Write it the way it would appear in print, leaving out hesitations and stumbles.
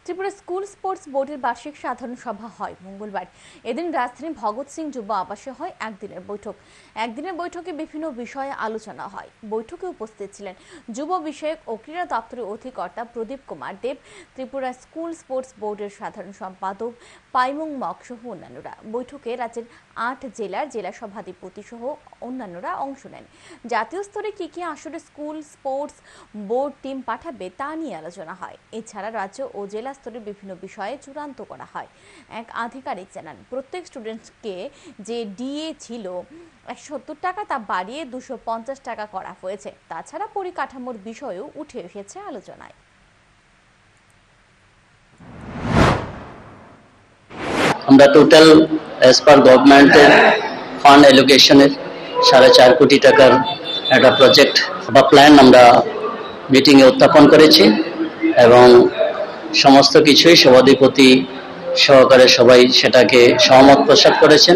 Tripura school sports বোর্ডের বার্ষিক সাধারণ সভা হয় মঙ্গলবার। এদিন রাজধানী ভগৎ সিং যুব আবাসে হয় একদিনের বৈঠক। একদিনের বৈঠকে বিভিন্ন বিষয়ে আলোচনা হয়। বৈঠকে উপস্থিত ছিলেন যুব বিষয়ক ও ক্রীড়া দপ্তরের অধিকর্তা প্রদীপ কুমার দেব, ত্রিপুরা স্কুল স্পোর্টস বোর্ডের সাধারণ সম্পাদক পাইমুং মক সহ অন্যান্যরা। বৈঠকে রাজ্যের ৮ জেলার জেলা সভাধিপতি সহ অন্যান্যরা অংশ নেন। জাতীয় স্তরে কি আসলে স্কুল স্পোর্টস বোর্ড টিম পাঠাবে তা নিয়ে আলোচনা হয়। এছাড়া রাজ্য ও জেলা স্তরে বিভিন্ন বিষয়ে চূড়ান্ত করা হয়। এক আধিকারিক জানান, প্রত্যেক স্টুডেন্টকে যে ডিএ ছিল ১৭০ টাকা তা বাড়িয়ে ২৫০ টাকা করা হয়েছে। তাছাড়া পরিকাঠামোর বিষয়েও উঠে এসেছে আলোচনায়। আমরা টোটাল অ্যাজ পার গভর্নমেন্টের ফান্ড অ্যালোকেশনের ৪.৫ কোটি টাকার একটা প্রজেক্ট বা প্ল্যান আমরা মিটিংয়ে উত্থাপন করেছি এবং সমস্ত কিছুই সভাধিপতি সহকারে সবাই সেটাকে সহমত প্রকাশ করেছেন।